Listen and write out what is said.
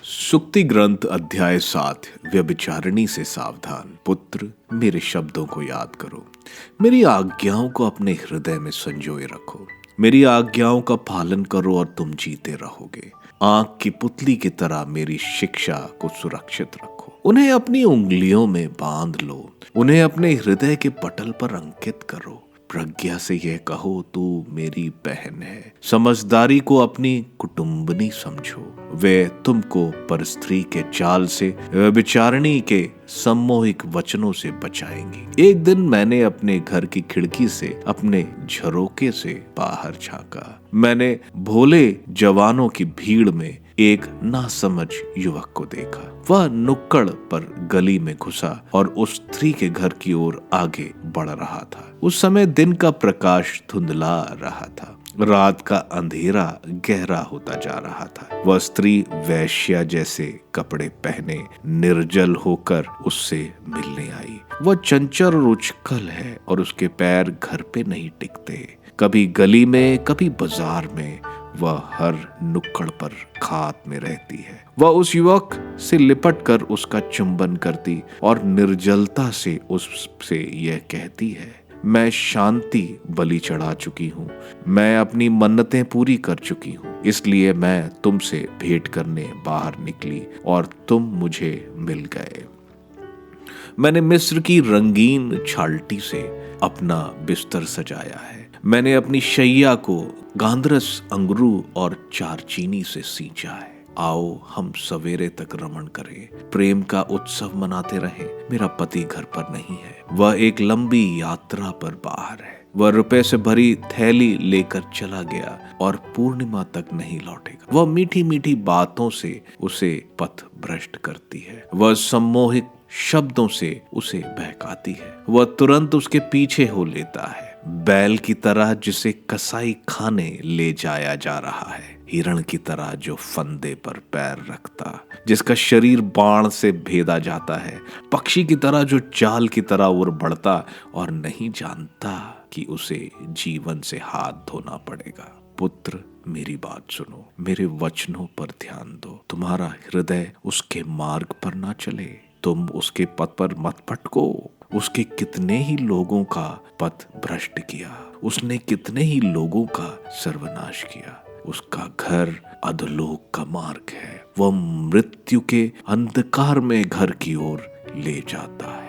सुक्ति ग्रंथ अध्याय 7 व्यभिचारिणी से सावधान। पुत्र, मेरे शब्दों को याद करो, मेरी आज्ञाओं को अपने हृदय में संजोए रखो। मेरी आज्ञाओं का पालन करो और तुम जीते रहोगे। आंख की पुतली की तरह मेरी शिक्षा को सुरक्षित रखो। उन्हें अपनी उंगलियों में बांध लो, उन्हें अपने हृदय के पटल पर अंकित करो। प्रज्ञा से यह कहो, तू मेरी बहन है। समझदारी को अपनी कुटुंबनी समझो। वे तुमको परस्त्री के चाल से, व्यभिचारिणी के सम्मोहिक वचनों से बचाएंगी। एक दिन मैंने अपने घर की खिड़की से अपने झरोके से बाहर झांका। मैंने भोले जवानों की भीड़ में एक नासमझ युवक को देखा। वह नुक्कड़ पर गली में घुसा और उस स्त्री के घर की ओर आगे बढ़ रहा था। उस समय दिन का प्रकाश धुंधला रहा था, रात का अंधेरा गहरा होता जा रहा था। वह स्त्री वैश्या जैसे कपड़े पहने निर्जल होकर उससे मिलने आई। वह चंचल और उछकल है और उसके पैर घर पे नहीं टिकते। कभी गली में, कभी बाजार में, वह हर नुक्कड़ पर खात में रहती है। वह उस युवक से लिपट कर उसका चुंबन करती और निर्जलता से उससे यह कहती है, मैं शांति बलि चढ़ा चुकी हूँ, मैं अपनी मन्नतें पूरी कर चुकी हूँ, इसलिए मैं तुमसे भेंट करने बाहर निकली और तुम मुझे मिल गए। मैंने मिस्र की रंगीन छालटी से अपना बिस्तर सजाया है। मैंने अपनी शैया को गांधरस अंगरू और चारचीनी से सींचा है। आओ हम सवेरे तक रमण करें, प्रेम का उत्सव मनाते रहें। मेरा पति घर पर नहीं है, वह एक लंबी यात्रा पर बाहर है। वह रुपए से भरी थैली लेकर चला गया और पूर्णिमा तक नहीं लौटेगा। वह मीठी मीठी बातों से उसे पथ भ्रष्ट करती है। वह सम्मोहित शब्दों से उसे बहकाती है। वह तुरंत उसके पीछे हो लेता है, बैल की तरह जिसे कसाई खाने ले जाया जा रहा है, हिरण की तरह जो फंदे पर पैर रखता, जिसका शरीर बाण से भेदा जाता है, पक्षी की तरह जो चाल की तरह उड़ बढ़ता और नहीं जानता कि उसे जीवन से हाथ धोना पड़ेगा। पुत्र, मेरी बात सुनो, मेरे वचनों पर ध्यान दो। तुम्हारा हृदय उसके मार्ग पर ना चले, तुम उसके पथ पर मत भटको। उसके कितने ही लोगों का पथ भ्रष्ट किया, उसने कितने ही लोगों का सर्वनाश किया। उसका घर अधोलोक का मार्ग है, वह मृत्यु के अंधकार में घर की ओर ले जाता है।